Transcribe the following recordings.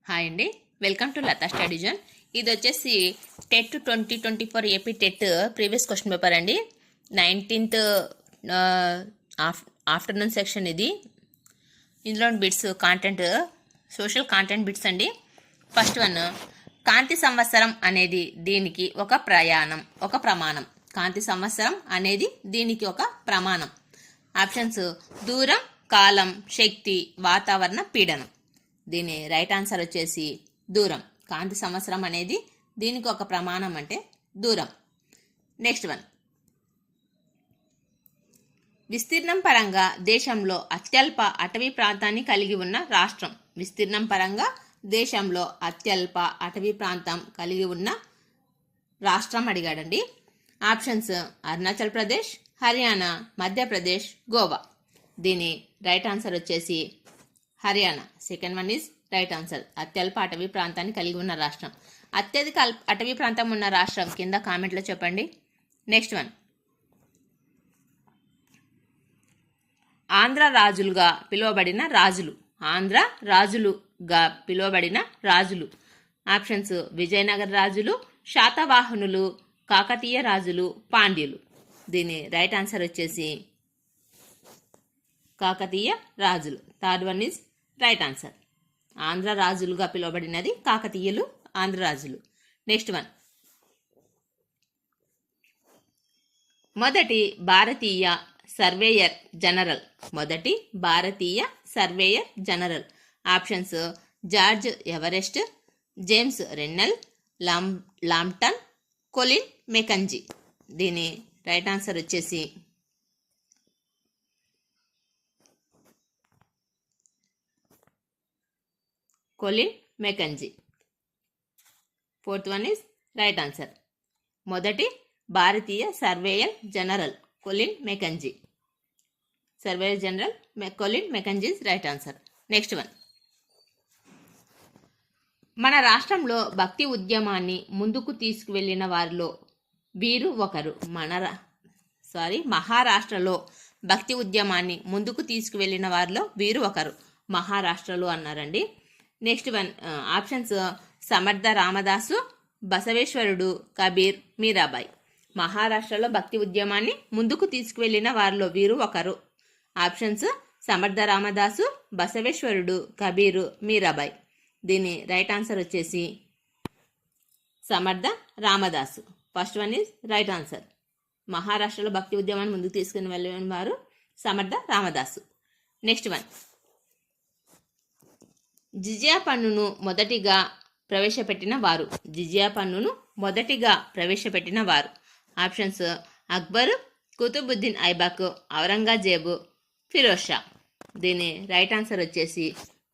Hi అండి, welcome to Latha study zone. ఇది వచ్చేసి TET 2024 AP TET previous question paper అండి. 19th ఆఫ్టర్నూన్ సెక్షన్ ఇది. ఇందులో bits content social content bits అండి. ఫస్ట్ వన్, కాంతి సంవత్సరం అనేది దీనికి ఒక ప్రమాణం. కాంతి సంవత్సరం అనేది దీనికి ఒక ప్రమాణం. ఆప్షన్స్: దూరం, కాలం, శక్తి, వాతావరణ పీడనం. దీని రైట్ ఆన్సర్ వచ్చేసి దూరం. కాంతి సంవత్సరం అనేది దీనికి ఒక ప్రమాణం అంటే దూరం. నెక్స్ట్ వన్, విస్తీర్ణం పరంగా దేశంలో అత్యల్ప అటవీ ప్రాంతాన్ని కలిగి ఉన్న రాష్ట్రం. విస్తీర్ణం పరంగా దేశంలో అత్యల్ప అటవీ ప్రాంతం కలిగి ఉన్న రాష్ట్రం అడిగాడండి. ఆప్షన్స్: అరుణాచల్ ప్రదేశ్, హర్యానా, మధ్యప్రదేశ్, గోవా. దీని రైట్ ఆన్సర్ వచ్చేసి Haryana. Second one is right answer. అత్యల్ప అటవీ ప్రాంతాన్ని కలిగి ఉన్న రాష్ట్రం. అత్యధిక అటవీ ప్రాంతం ఉన్న రాష్ట్రం కింద కామెంట్లో చెప్పండి. నెక్స్ట్ వన్, ఆంధ్ర రాజులుగా పిలువబడిన రాజులు. ఆంధ్ర రాజులుగా పిలువబడిన రాజులు. ఆప్షన్స్: విజయనగర రాజులు, శాతవాహనులు, కాకతీయ రాజులు, పాండ్యులు. దీని రైట్ ఆన్సర్ వచ్చేసి కాకతీయ రాజులు. Third one is right answer. Andhra రాజులుగా పిలువబడినది కాకతీయులు, ఆంధ్ర రాజులు. నెక్స్ట్ వన్, మొదటి భారతీయ సర్వేయర్ జనరల్. మొదటి భారతీయ surveyor general. Options: George Everest, James Rennell, Lambton, Colin Mackenzie. దీని రైట్ ఆన్సర్ వచ్చేసి Colin Mackenzie. Fourth one is right answer. మొదటి భారతీయ surveyor general Colin Mackenzie. Surveyor general Colin Mackenzie is right answer. Next one, మన రాష్ట్రంలో భక్తి ఉద్యమాన్ని ముందుకు తీసుకువెళ్ళిన వారిలో వీరు ఒకరు. మహారాష్ట్రలో భక్తి ఉద్యమాన్ని ముందుకు తీసుకువెళ్ళిన వారిలో వీరు ఒకరు. మహారాష్ట్రలో అన్నారండి. నెక్స్ట్ వన్, ఆప్షన్స్: సమర్థ రామదాసు, బసవేశ్వరుడు, కబీర్, మీరాబాయి. మహారాష్ట్రలో భక్తి ఉద్యమాన్ని ముందుకు తీసుకువెళ్ళిన వారిలో వీరు ఒకరు. ఆప్షన్స్: సమర్థ రామదాసు, బసవేశ్వరుడు, కబీరు, మీరాబాయి. దీని రైట్ ఆన్సర్ వచ్చేసి సమర్థ Ramadasu. First one is right answer. మహారాష్ట్రలో భక్తి ఉద్యమాన్ని ముందుకు తీసుకుని వెళ్ళిన వారు సమర్థ రామదాసు. నెక్స్ట్ వన్, జిజియా పన్నును మొదటిగా ప్రవేశపెట్టిన వారు. జిజియా పన్నును మొదటిగా ప్రవేశపెట్టిన వారు. ఆప్షన్స్: అక్బర్, కుతుబుద్దీన్ ఐబక్, ఔరంగజేబు, ఫిరోజ్ షా. దీని రైట్ ఆన్సర్ వచ్చేసి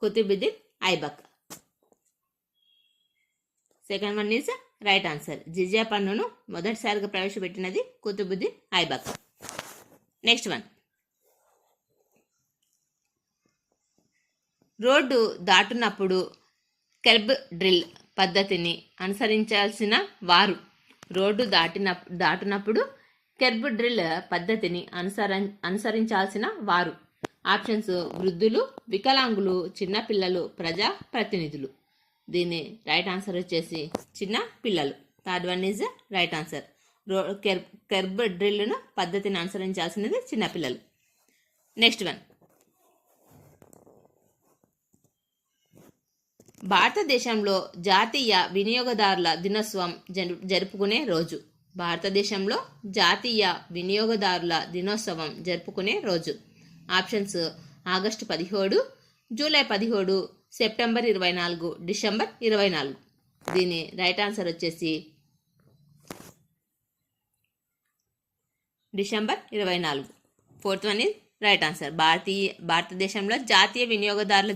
Qutubuddin Aibak. Second one is right answer. జిజియా పన్నును మొదటిసారిగా ప్రవేశపెట్టినది Qutubuddin Aibak. Next one, road దాటునప్పుడు కెర్బ్ డ్రిల్ పద్ధతిని అనుసరించాల్సిన వారు. రోడ్డు దాటునప్పుడు కెర్బ్ డ్రిల్ పద్ధతిని అనుసరించాల్సిన వారు. ఆప్షన్స్: వృద్ధులు, వికలాంగులు, చిన్నపిల్లలు, ప్రజా ప్రతినిధులు. దీని రైట్ ఆన్సర్ వచ్చేసి చిన్న పిల్లలు. Third one is right answer. Kerb డ్రిల్ను పద్ధతిని అనుసరించాల్సినది చిన్నపిల్లలు. నెక్స్ట్ వన్, భారతదేశంలో జాతీయ వినియోగదారుల దినోత్సవం జరుపుకునే రోజు. భారతదేశంలో జాతీయ వినియోగదారుల దినోత్సవం జరుపుకునే రోజు. Options: August 17, July 17, September 24, December 24. దీని రైట్ ఆన్సర్ వచ్చేసి December 24. Fourth one is right answer. భారతదేశంలో జాతీయ వినియోగదారుల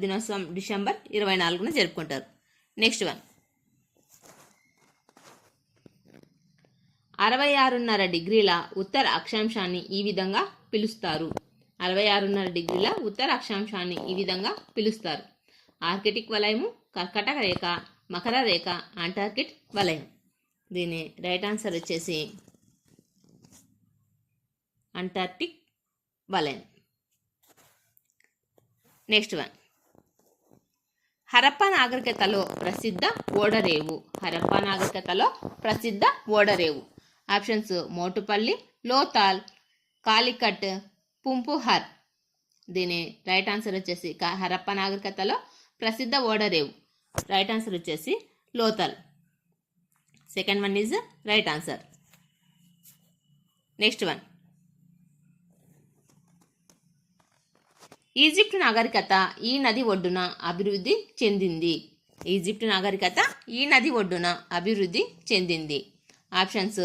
దినోత్సవం డిసెంబర్ 24న జరుపుకుంటారు. నెక్స్ట్ వన్, 66.5 డిగ్రీల ఉత్తర అక్షాంశాన్ని ఈ విధంగా పిలుస్తారు. 66.5 డిగ్రీల ఉత్తర అక్షాంశాన్ని ఈ విధంగా పిలుస్తారు. ఆర్కిటిక్ వలయము, కర్కటక రేఖ, మకర రేఖ, అంటార్కిటిక్ వలయం. దీని రైట్ ఆన్సర్ వచ్చేసి అంటార్కిటిక్ వలయం. నెక్స్ట్ వన్, హరప్పా నాగరికతలో ప్రసిద్ధ ఓడరేవు. హరప్పా నాగరికతలో ప్రసిద్ధ ఓడరేవు. ఆప్షన్స్ మోటుపల్లి, లోతాల్, కాలికట్, పుంపుహర్. దీని రైట్ ఆన్సర్ వచ్చేసి హరప్పా నాగరికతలో ప్రసిద్ధ ఓడరేవు. రైట్ ఆన్సర్ వచ్చేసి Lothal. Second one is right answer. Next one, Egypt నాగరికత ఈ నది ఒడ్డున అభివృద్ధి చెందింది. ఈజిప్ట్ నాగరికత ఈ నది ఒడ్డున అభివృద్ధి చెందింది. Options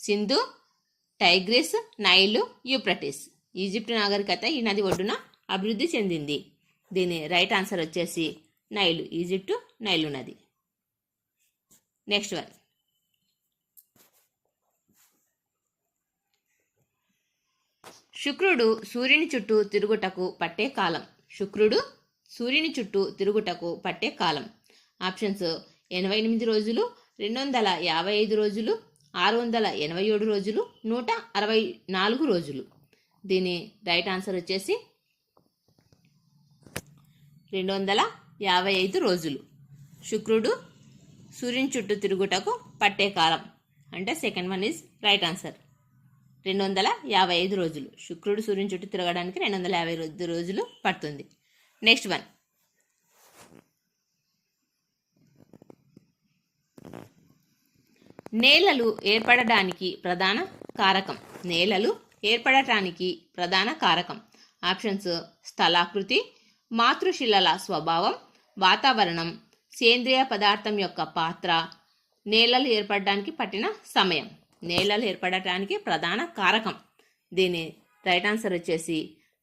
Sindhu, Tigris, Nile, Euphrates. Egypt నాగరికత ఈ నది ఒడ్డున అభివృద్ధి చెందింది. దీని రైట్ ఆన్సర్ వచ్చేసి నైలు. ఈజిప్టు నైలు నది. నెక్స్ట్ వన్, శుక్రుడు సూర్యుని చుట్టూ తిరుగుటకు పట్టే కాలం. శుక్రుడు సూర్యుని చుట్టూ తిరుగుటకు పట్టే కాలం. ఆప్షన్స్ 88 రోజులు, 255 రోజులు, 687 రోజులు, 164 రోజులు. దీని రైట్ ఆన్సర్ వచ్చేసి 255 రోజులు. శుక్రుడు సూర్యుని చుట్టూ తిరుగుటకు పట్టే కాలం అంటే second one is right answer. 255 రోజులు. శుక్రుడు సూర్యుని చుట్టూ తిరగడానికి 255 రోజులు పడుతుంది. నెక్స్ట్ వన్, నేలలు ఏర్పడడానికి ప్రధాన కారకం. నేలలు ఏర్పడటానికి ప్రధాన కారకం. ఆప్షన్స్ స్థలాకృతి, మాతృశిలల స్వభావం, వాతావరణం, సేంద్రియ పదార్థం యొక్క పాత్ర, నేలలు ఏర్పడడానికి పట్టిన సమయం. నేలలు ఏర్పడటానికి ప్రధాన కారకం. దీని రైట్ ఆన్సర్ వచ్చేసి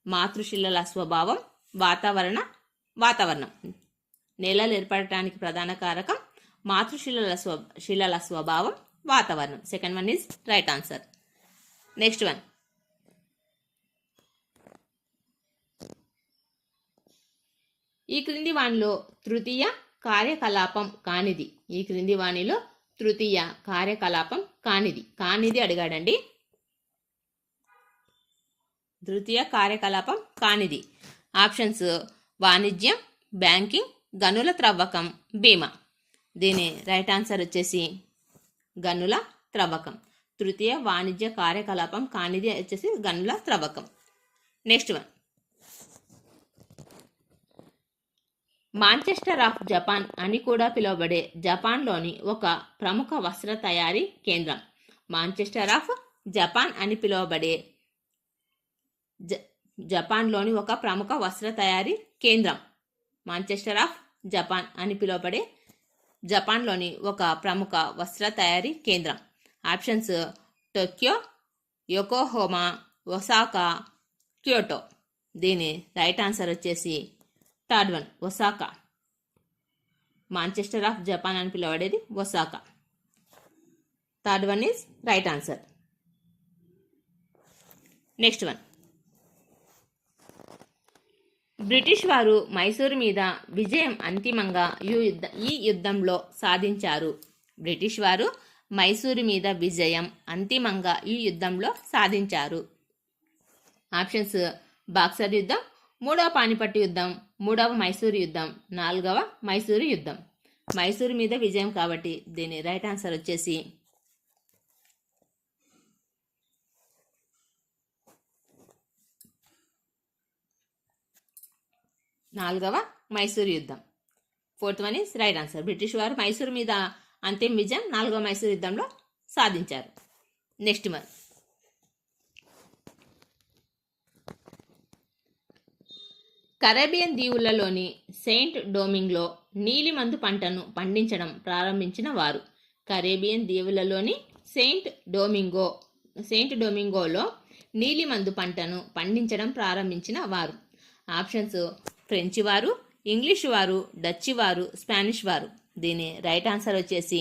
మాతృశిలల స్వభావం, వాతావరణం. నేలలు ఏర్పడటానికి ప్రధాన కారకం మాతృశిలల స్వభావం, వాతావరణం. Second one is right answer. Next one, ఈ క్రింది వానిలో తృతీయ కార్యకలాపం కానిది. ఈ క్రింది వానిలో తృతీయ కార్యకలాపం కానిది అడిగాడండి. తృతీయ కార్యకలాపం కానిది. ఆప్షన్స్ వాణిజ్యం, బ్యాంకింగ్, గనుల త్రవ్వకం, బీమా. దీని రైట్ ఆన్సర్ వచ్చేసి గనుల త్రవ్వకం. తృతీయ వాణిజ్య కార్యకలాపం కానిది వచ్చేసి గనుల త్రవ్వకం. Next one, Manchester of Japan అని కూడా పిలువబడే జపాన్లోని ఒక ప్రముఖ వస్త్ర తయారీ కేంద్రం. మాంచెస్టర్ ఆఫ్ జపాన్ అని పిలువబడే జపాన్లోని ఒక ప్రముఖ వస్త్ర తయారీ కేంద్రం. మాంచెస్టర్ ఆఫ్ జపాన్ అని పిలువబడే జపాన్లోని ఒక ప్రముఖ వస్త్ర తయారీ కేంద్రం. Options Tokyo, Yokohama, Osaka, Kyoto. దీని రైట్ ఆన్సర్ వచ్చేసి third one Osaka. Manchester of Japan అని పిలువబడేది Osaka. Third one is right answer. Next one, British వారు మైసూరు మీద విజయం అంతిమంగా ఈ యుద్ధంలో సాధించారు. బ్రిటిష్ వారు మైసూరు మీద విజయం అంతిమంగా ఈ యుద్ధంలో సాధించారు. ఆప్షన్స్ బాక్సర్ యుద్ధం, మూడవ పానిపట్టు యుద్ధం, మూడవ మైసూరు యుద్ధం, నాలుగవ మైసూరు యుద్ధం. మైసూరు మీద విజయం కాబట్టి దీని రైట్ ఆన్సర్ వచ్చేసి నాలుగవ మైసూరు యుద్ధం. Fourth one is right answer. British వారు మైసూరు మీద అంతిమ విజయం నాలుగవ మైసూరు యుద్ధంలో సాధించారు. నెక్స్ట్ వన్, కరేబియన్ దీవులలోని సెయింట్ డొమింగ్లో నీలిమందు పంటను పండించడం ప్రారంభించిన వారు. కరేబియన్ దీవులలోని సెయింట్ డొమింగోలో నీలిమందు పంటను పండించడం ప్రారంభించిన వారు. ఆప్షన్స్ ఫ్రెంచి వారు, ఇంగ్లీషు వారు, డచ్ వారు, స్పానిష్ వారు. దీని రైట్ ఆన్సర్ వచ్చేసి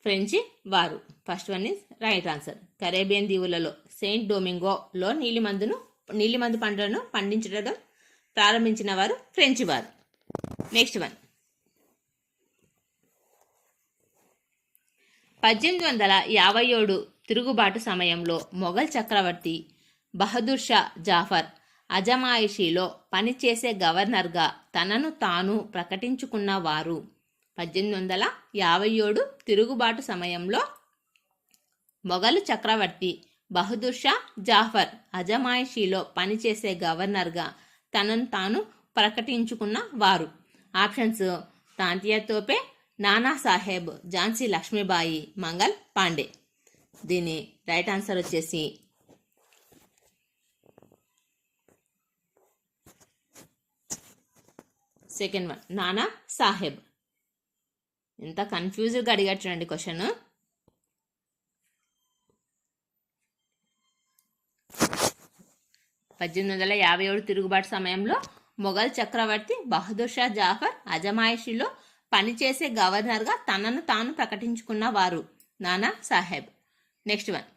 ఫ్రెంచి వారు. First one is right answer. Caribbean దీవులలో సెయింట్ డొమింగోలో నీలిమందు పంటలను పండించడం ప్రారంభించిన వారు ఫ్రెంచి వారు. నెక్స్ట్ వన్, 1857 తిరుగుబాటు సమయంలో మొఘల్ చక్రవర్తి బహదూర్ షా జాఫర్ అజమాయిషీలో పనిచేసే గవర్నర్గా తనను తాను ప్రకటించుకున్న వారు. 1857 తిరుగుబాటు సమయంలో మొఘలు చక్రవర్తి బహదూర్ షా జాఫర్ అజమాయిషీలో పనిచేసే గవర్నర్గా తనను తాను ప్రకటించుకున్న వారు. ఆప్షన్స్: తాంతియా తోపే, నానా సాహెబ్, ఝాన్సీ లక్ష్మీబాయి, మంగల్ పాండే. దీని రైట్ ఆన్సర్ వచ్చేసి సెకండ్ వన్, నానా సాహెబ్. ఎంత కన్ఫ్యూజ్గా అడిగారు చూడండి క్వశ్చన్. 1857 తిరుగుబాటు సమయంలో మొఘల్ చక్రవర్తి బహదూర్ షా జాఫర్ అజమాయిషీలో పనిచేసే గవర్నర్గా తనను తాను ప్రకటించుకున్న వారు నానా సాహెబ్. నెక్స్ట్ వన్,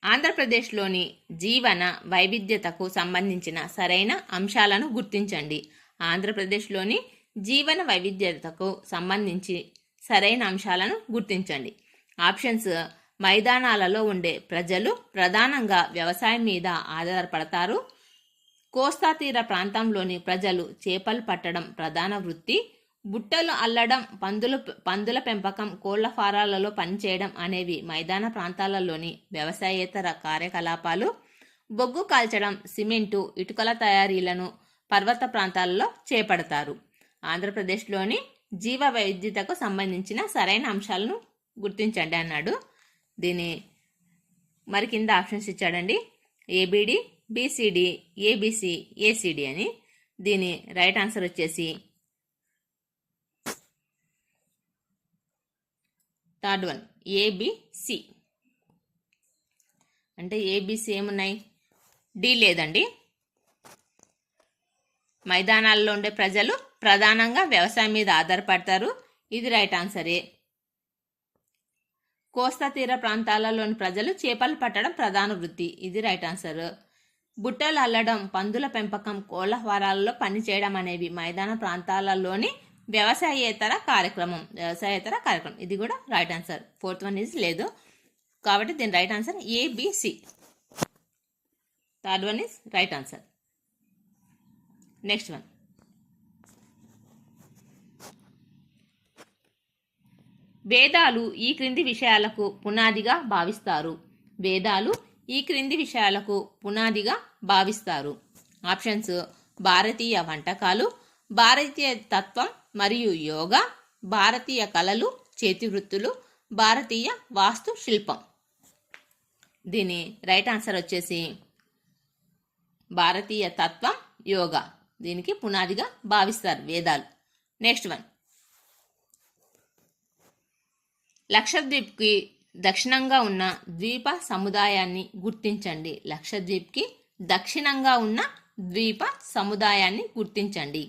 ఆంధ్రప్రదేశ్లోని జీవన వైవిధ్యతకు సంబంధించిన సరైన అంశాలను గుర్తించండి. ఆంధ్రప్రదేశ్లోని జీవన వైవిధ్యతకు సంబంధించి సరైన అంశాలను గుర్తించండి. ఆప్షన్స్: మైదానాలలో ఉండే ప్రజలు ప్రధానంగా వ్యవసాయం మీద ఆధారపడతారు. కోస్తా తీర ప్రాంతంలోని ప్రజలు చేపలు పట్టడం ప్రధాన వృత్తి. బుట్టలు అల్లడం, పందుల పెంపకం, కోళ్ల ఫారాలలో పనిచేయడం అనేవి మైదాన ప్రాంతాలలోని వ్యవసాయేతర కార్యకలాపాలు. బొగ్గు కాల్చడం, సిమెంటు, ఇటుకల తయారీలను పర్వత ప్రాంతాలలో చేపడతారు. ఆంధ్రప్రదేశ్లోని జీవ వైవిధ్యతకు సంబంధించిన సరైన అంశాలను గుర్తించండి అన్నాడు. దీని మరి కింద ఆప్షన్స్ ఇచ్చాడండి: ఏబిడి, బిసిడి, ఏబిసి, ఏసిడి అని. దీని రైట్ ఆన్సర్ వచ్చేసి థర్డ్ వన్, ఏబిసి. అంటే ఏబిసి ఏమున్నాయి? డి లేదండి. మైదానాల్లో ఉండే ప్రజలు ప్రధానంగా వ్యవసాయం మీద ఆధారపడతారు. ఇది రైట్ ఆన్సరే. కోస్తా తీర ప్రాంతాలలోని ప్రజలు చేపలు పట్టడం ప్రధాన వృత్తి. ఇది రైట్ ఆన్సర్. బుట్టలు అల్లడం, పందుల పెంపకం, కోళ్ల ఫారాలలో పనిచేయడం అనేవి మైదాన ప్రాంతాలలోని వ్యవసాయేతర కార్యక్రమం. ఇది కూడా right answer. Fourth one is లేదు కాబట్టి దీని right answer ABC. Third one is right answer. Next one, వేదాలు ఈ క్రింది విషయాలకు పునాదిగా భావిస్తారు. వేదాలు ఈ క్రింది విషయాలకు పునాదిగా భావిస్తారు. ఆప్షన్స్: భారతీయ వంటకాలు, భారతీయ తత్వం మరియు యోగా, భారతీయ కళలు, చేతి వృత్తులు, భారతీయ వాస్తు శిల్పం. దీని రైట్ ఆన్సర్ వచ్చేసి భారతీయ తత్వం, యోగా. దీనికి పునాదిగా భావిస్తారు వేదాలు. నెక్స్ట్ వన్, లక్షద్వీప్కి దక్షిణంగా ఉన్న ద్వీప సముదాయాన్ని గుర్తించండి. లక్షద్వీప్కి దక్షిణంగా ఉన్న ద్వీప సముదాయాన్ని గుర్తించండి.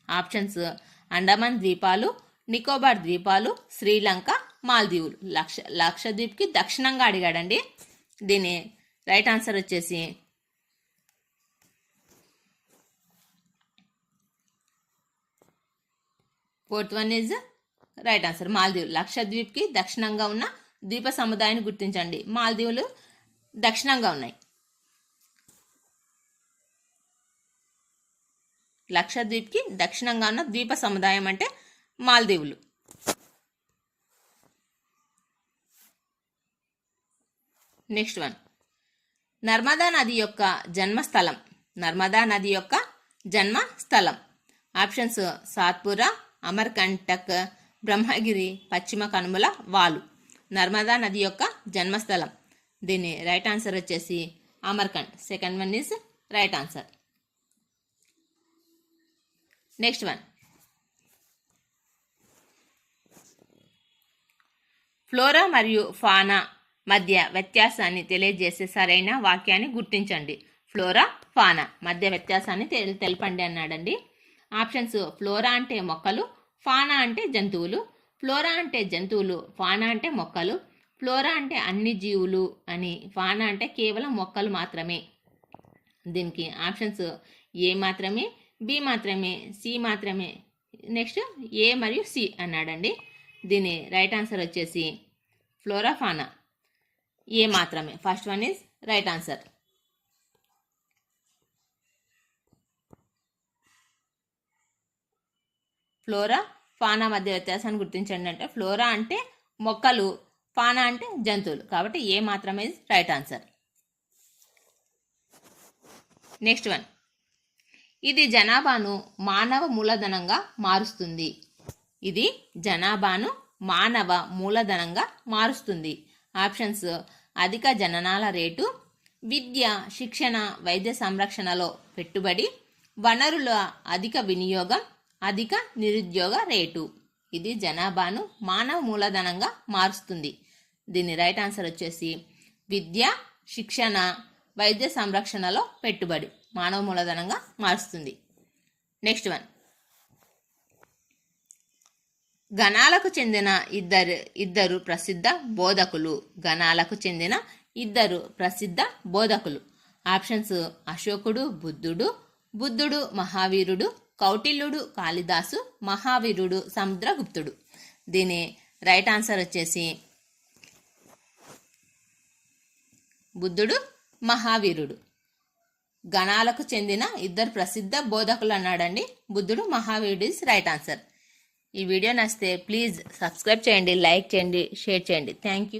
ఆప్షన్స్: అండమాన్ ద్వీపాలు, నికోబార్ ద్వీపాలు, శ్రీలంక, మాల్దీవులు. లక్షద్వీప్కి దక్షిణంగా అడిగాడండి. దీని రైట్ ఆన్సర్ వచ్చేసి fourth one is right answer, మాల్దీవులు. లక్షద్వీప్కి దక్షిణంగా ఉన్న ద్వీప సముదాయాన్ని గుర్తించండి. మాల్దీవులు దక్షిణంగా ఉన్నాయి. లక్షద్వీప్కి దక్షిణంగా ఉన్న ద్వీప సముదాయం అంటే మాల్దీవులు. నెక్స్ట్ వన్, నర్మదా నది యొక్క జన్మస్థలం. నర్మదా నది యొక్క జన్మస్థలం. ఆప్షన్స్: సాత్పురా, అమర్కంటక్, బ్రహ్మగిరి, పశ్చిమ కనుమల వాలు. నర్మదా నది యొక్క జన్మస్థలం. దీని రైట్ ఆన్సర్ వచ్చేసి Amarkantak. Second one is right answer. Next one, flora మరియు ఫానా మధ్య వ్యత్యాసాన్ని తెలియజేసే సరైన వాక్యాన్ని గుర్తించండి. ఫ్లోరా, ఫానా మధ్య వ్యత్యాసాన్ని తెలపండి అన్నాడండి. ఆప్షన్స్: ఫ్లోరా అంటే మొక్కలు, ఫానా అంటే జంతువులు. ఫ్లోరా అంటే జంతువులు, ఫానా అంటే మొక్కలు. ఫ్లోరా అంటే అన్ని జీవులు అని, ఫానా అంటే కేవలం మొక్కలు మాత్రమే. దీనికి ఆప్షన్స్: ఏ మాత్రమే, బి మాత్రమే, సి మాత్రమే. నెక్స్ట్ ఏ మరియు సి అన్నాడండి. దీని రైట్ ఆన్సర్ వచ్చేసి ఫ్లోరా, ఫానా ఏ మాత్రమే. First one is right answer. Flora fauna మధ్య వ్యత్యాసాన్ని గుర్తించండి అంటే ఫ్లోరా అంటే మొక్కలు, ఫానా అంటే జంతువులు, కాబట్టి ఏ మాత్రమే రైట్ ఆన్సర్. నెక్స్ట్ వన్, ఇది జనాభాను మానవ మూలధనంగా మారుస్తుంది. ఇది జనాభాను మానవ మూలధనంగా మారుస్తుంది. ఆప్షన్స్: అధిక జననాల రేటు, విద్య, శిక్షణ, వైద్య సంరక్షణలో పెట్టుబడి, వనరుల అధిక వినియోగం, అధిక నిరుద్యోగ రేటు. ఇది జనాభాను మానవ మూలధనంగా మారుస్తుంది. దీని రైట్ ఆన్సర్ వచ్చేసి విద్య, శిక్షణ, వైద్య సంరక్షణలో పెట్టుబడి మానవ మూలధనంగా మారుస్తుంది. నెక్స్ట్ వన్, గణాలకు చెందిన ఇద్దరు ప్రసిద్ధ బోధకులు. గణాలకు చెందిన ఇద్దరు ప్రసిద్ధ బోధకులు. ఆప్షన్స్: అశోకుడు, బుద్ధుడు మహావీరుడు, కౌటిల్యుడు కాళిదాసు, మహావీరుడు సముద్రగుప్తుడు. దీని రైట్ ఆన్సర్ వచ్చేసి బుద్ధుడు, మహావీరుడు. గణాలకు చెందిన ఇద్దరు ప్రసిద్ధ బోధకులు అన్నాడండి. బుద్ధుడు, మహావీరుడు ఇస్ రైట్ ఆన్సర్. ఈ వీడియో నచ్చితే ప్లీజ్ సబ్స్క్రైబ్ చేయండి, లైక్ చేయండి, షేర్ చేయండి. Thank you.